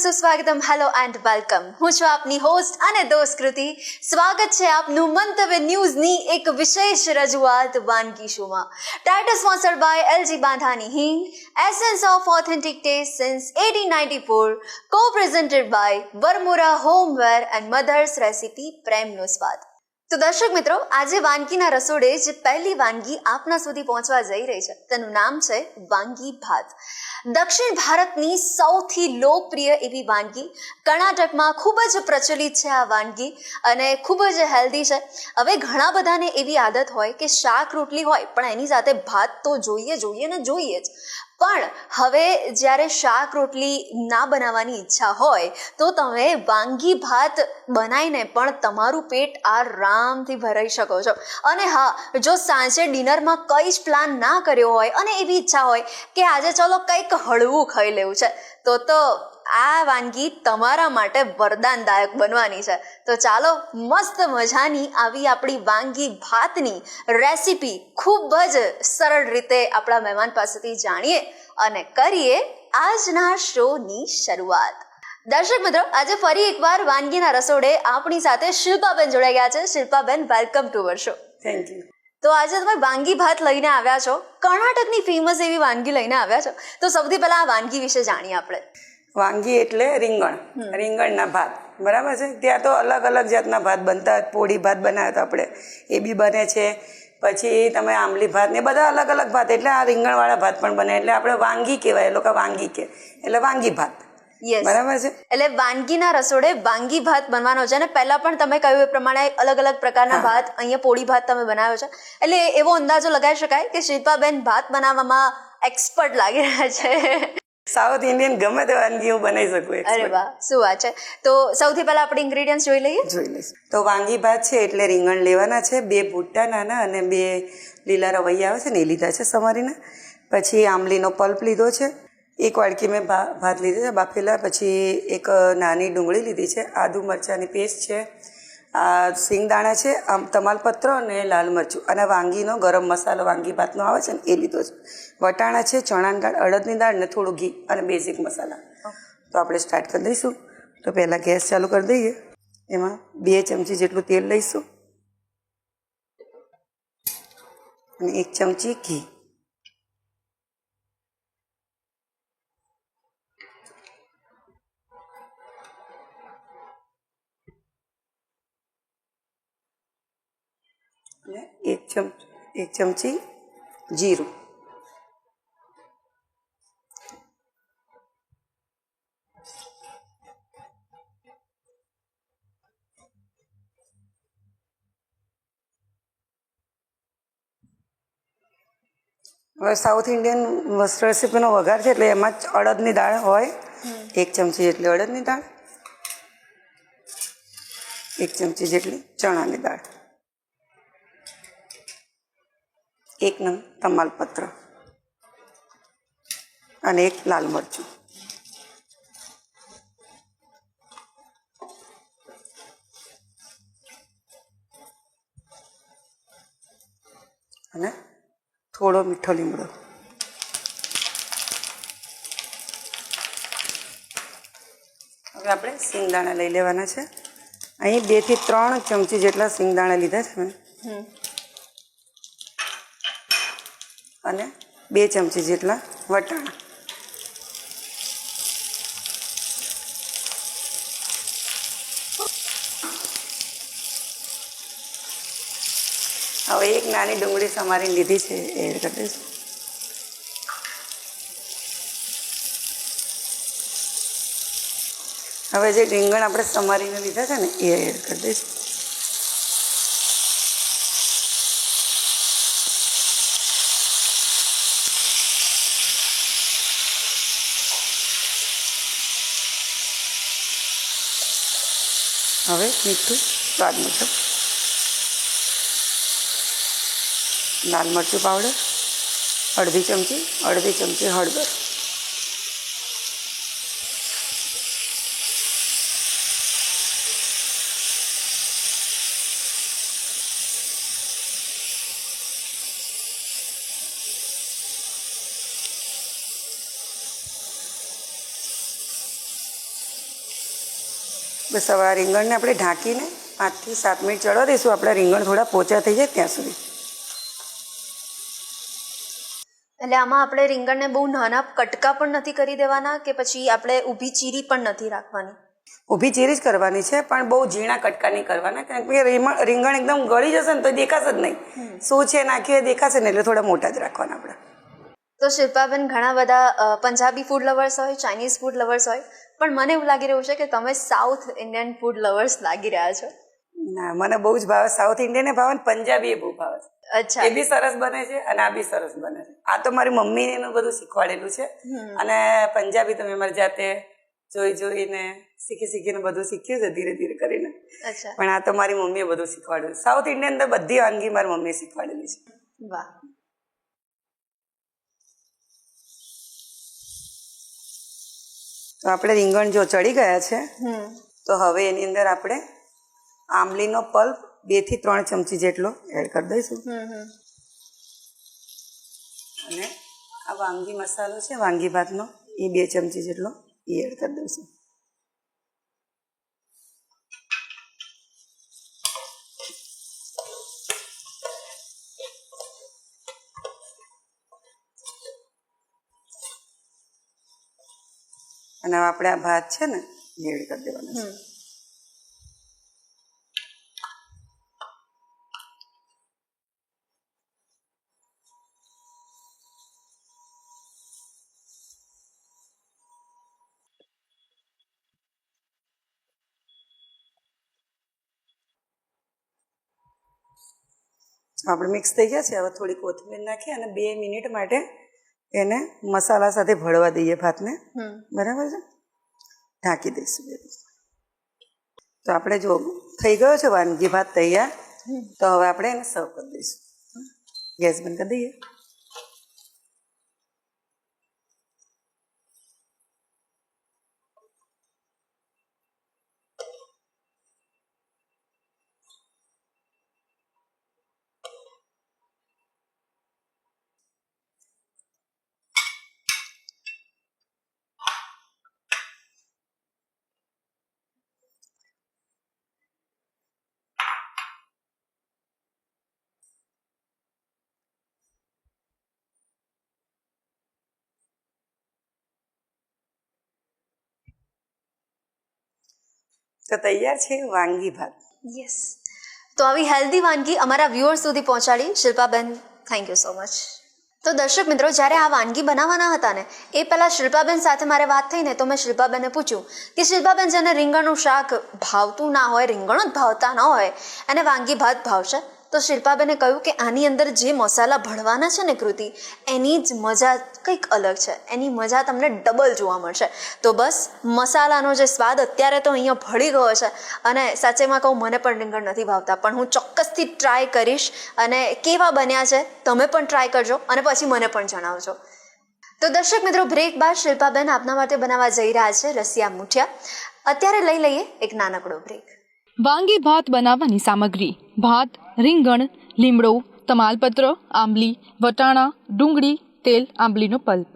સુસ્વાગતમ hello and welcome. હું છું આપની હોસ્ટ અને દોસ્ત કૃતિ. સ્વાગત છે આપનું મંતવ્ય ન્યૂઝની એક વિશેષ રજૂઆત વાનગી શોમાં. Title sponsored by LG Bandhani Hing, essence of authentic taste since 1894, co-presented by Varmora homeware and mother's recipe પ્રેમનો સ્વાદ. તો દર્શક મિત્રો, આજે વાનગીના રસોડે જે પહેલી વાનગી આપના સુધી પહોંચવા જઈ રહી છે તેનું નામ છે વાંગી ભાત. દક્ષિણ ભારતની સૌથી લોકપ્રિય એવી વાનગી. કર્ણાટકમાં ખૂબ જ પ્રચલિત છે આ વાનગી અને ખૂબ જ હેલ્ધી છે. હવે ઘણા બધાને એવી આદત હોય કે શાક રોટલી હોય પણ એની સાથે ભાત તો જોઈએ ને જોઈએ જ. પણ હવે જ્યારે શાક રોટલી ના બનાવવાની ઈચ્છા હોય તો તમે વાંગી ભાત બનાવીને પણ તમારું પેટ આરામથી ભરાઈ શકો છો. અને હા, જો સાંજે ડિનરમાં કંઈ જ પ્લાન ના કર્યો હોય અને એવી ઈચ્છા હોય કે આજે ચલો કંઈક હળવું ખાઈ લેવું છે તો આ વાનગી તમારા માટે વરદાનદાયક બનવાની છે. તો ચાલો મસ્ત મજાની આવી આપણી વાંગી ભાતની રેસીપી ખૂબ જ સરળ રીતે આપણા મહેમાન પાસેથી જાણીએ અને કરીએ આજના શોની શરૂઆત. દર્શક મિત્રો, આજે ફરી એકવાર વાનગીના રસોડે આપણી સાથે શિલ્પાબેન જોડાઈ ગયા છે. Shilpaben, welcome to our show. Thank you. તો આજે તમે વાંગી ભાત લઈને આવ્યા છો, કર્ણાટકની ફેમસ એવી વાનગી લઈને આવ્યા છો. તો સૌથી પહેલા આ વાનગી વિશે જાણીએ આપણે. વાંગી એટલે રીંગણના ભાત, બરાબર છે. ત્યાં તો અલગ અલગ જાતના ભાત બનતા. પોળી ભાત બનાવ્યો તો આપણે એ બી બને છે. પછી તમે આંબલી ભાત ને બધા અલગ અલગ ભાત, એટલે આ રીંગણવાળા ભાત પણ બને. એટલે આપણે વાંગી કહેવાય, એ લોકો વાંગી કહે, એટલે વાંગી ભાત. બરાબર છે. એટલે વાનગીના રસોડે વાંગી ભાત બનવાનો છે. અને પહેલા પણ તમે કહ્યું એ પ્રમાણે અલગ અલગ પ્રકારના ભાત, અહીંયા પોળી ભાત તમે બનાવ્યો છે. એટલે એવો અંદાજો લગાવી શકાય કે શિલ્પાબેન ભાત બનાવવામાં એક્સપર્ટ લાગી રહ્યા છે. સાઉથ ઇન્ડિયન ગમે તે વાનગી હું બનાવી શકું. અરે વાહ, શું વાત છે. તો સૌથી પહેલા આપણે ઇન્ગ્રેડિયન્ટ્સ જોઈ લઈએ. તો વાંગી ભાત છે એટલે રીંગણ લેવાના છે, 2 ભૂટ્ટા નાના અને 2 લીલા રવૈયા આવે છે ને એ લીધા છે સમારીને. પછી આંબલીનો પલ્પ લીધો છે, 1 વાડકી મેં ભાત લીધા છે બાફેલા. પછી 1 નાની ડુંગળી લીધી છે, આદુ મરચાંની પેસ્ટ છે, આ સિંગદાણા છે, તમાલપત્ર અને લાલ મરચું, અને વાંગીનો ગરમ મસાલો વાંગી ભાતનો આવે છે ને એ લીધો છે. વટાણા છે, ચણાની દાળ, અડદની દાળ ને થોડું ઘી અને બેઝિક મસાલા. તો આપણે સ્ટાર્ટ કરી દઈશું. તો પહેલાં ગેસ ચાલુ કરી દઈએ. એમાં 2 ચમચી જેટલું તેલ લઈશું અને 1 ચમચી ઘી. અને 1 ચમચી જીરું. હવે સાઉથ ઇન્ડિયન રેસીપીનો વઘાર છે એટલે એમાં જ અડદની દાળ હોય, 1 ચમચી જેટલી અડદની દાળ, 1 ચમચી જેટલી ચણાની દાળ, 1 નંગ તમાલપત્ર અને 1 લાલ મરચું. અને થોડો મીઠો લીમડો. હવે આપણે સિંગદાણા લઈ લેવાના છે. અહીં 2 થી 3 ચમચી જેટલા સિંગદાણા લીધા છે મેં, અને 2 ચમચી જેટલા વટાણા. હવે 1 નાની ડુંગળી સમારીને લીધી છે એ એડ કરી દઈશું. હવે જે રીંગણ આપણે સમારીને લીધા છે ને એ એડ કરી દઈશું. હવે મીઠું સ્વાદ મુજબ, લાલ મરચું પાવડર અડધી ચમચી હળદર. બસ હવે આ રીંગણને આપણે ઢાંકીને 5 થી 7 મિનિટ ચડવા દઈશું. આપણા રીંગણ થોડા પોચા થઈ જાય ત્યાં સુધી. એટલે આમાં આપણે રીંગણને બહુ નાના કટકા પણ નથી કરી દેવાના કે પછી આપણે ઊભી ચીરી પણ નથી રાખવાની? ઊભી ચીરી જ કરવાની છે, પણ બહુ ઝીણા કટકા નહીં કરવાના, કારણ કે રીંગણ એકદમ ગળી જશે ને તો દેખાશે જ નહીં. શું છે નાખ્યું એ દેખાશે ને, એટલે થોડા મોટા જ રાખવાના આપણે. તો શિલ્પાબેન, ઘણા બધા પંજાબી ફૂડ લવર્સ હોય, ચાઇનીઝ ફૂડ લવર્સ હોય, પણ મને એવું લાગી રહ્યું છે કે તમે સાઉથ ઇન્ડિયન ફૂડ લવર્સ લાગી રહ્યા છો. ના, મને બહુ જ ભાવે. સાઉથ ઇન્ડિયન ભાવે ને પંજાબી એ બહુ ભાવે છે. અચ્છા. એ બી સરસ બને છે અને આ બી સરસ બને છે. આ તો મારી મમ્મીને એનું બધું શીખવાડેલું છે, અને પંજાબી તો મેં મારી જાતે જોઈને શીખીને બધું શીખ્યું છે ધીરે ધીરે કરીને. અચ્છા. પણ આ તો મારી મમ્મીએ બધું શીખવાડેલું. સાઉથ ઇન્ડિયન તો બધી વાનગી મારી મમ્મીએ શીખવાડેલી છે. વાહ. તો આપણે રીંગણ જો ચડી ગયા છે, તો હવે એની અંદર આપણે આંબલીનો પલ્પ 2 થી 3 ચમચી જેટલો એડ કરી દઈશું. અને આ વાંગી મસાલો છે વાંગી ભાતનો, એ 2 ચમચી જેટલો એ એડ કરી દઈશું. અને હવે આપણે આ ભાત છે ને એ એડ કરી દેવાનો છે. આપણે મિક્સ થઈ ગયા છે. હવે થોડી કોથમીર નાખી અને 2 મિનિટ માટે એને મસાલા સાથે ભળવા દઈએ ભાતને. બરાબર છે, ઢાંકી દઈશું. તો આપણે જો થઈ ગયો છે વાનગી ભાત તૈયાર. તો હવે આપણે એને સર્વ કરી દઈશું. ગેસ બંધ કરી દઈએ. તો તૈયાર છે વાનગી ભાત. યસ. તો આવી હેલ્ધી વાનગી અમારા વ્યુઅર્સ સુધી પહોંચાડી Shilpaben, thank you so much. તો દર્શક મિત્રો, જ્યારે આ વાનગી બનાવવાના હતા ને એ પહેલાં શિલ્પાબેન સાથે મારે વાત થઈને તો મેં શિલ્પાબેનને પૂછ્યું કે શિલ્પાબેન, જેને રીંગણનું શાક ભાવતું ના હોય, રીંગણો જ ભાવતા ન હોય, એને વાનગી ભાત ભાવશે? તો શિલ્પાબેને કહ્યું કે આની અંદર જે મસાલા ભળવાના છે ને કૃતિ, એની જ મજા કંઈક અલગ છે. એની મજા તમને ડબલ જોવા મળશે. તો બસ મસાલાનો જે સ્વાદ અત્યારે તો અહીંયા ભળી ગયો છે, અને સાચેમાં કહું મને પણ રીંગણ નથી ભાવતા, પણ હું ચોક્કસથી ટ્રાય કરીશ. અને કેવા બન્યા છે તમે પણ ટ્રાય કરજો અને પછી મને પણ જણાવજો. તો દર્શક મિત્રો, બ્રેક બાદ શિલ્પાબેન આપના માટે બનાવવા જઈ રહ્યા છે રસિયા મુઠિયા. અત્યારે લઈ લઈએ એક નાનકડો બ્રેક. વાંગી ભાત બનાવવાની સામગ્રી: ભાત, રીંગણ, લીમડો, તમાલપત્ર, આંબલી, વટાણા, ડુંગળી, તેલ, આંબલીનો પલ્પ.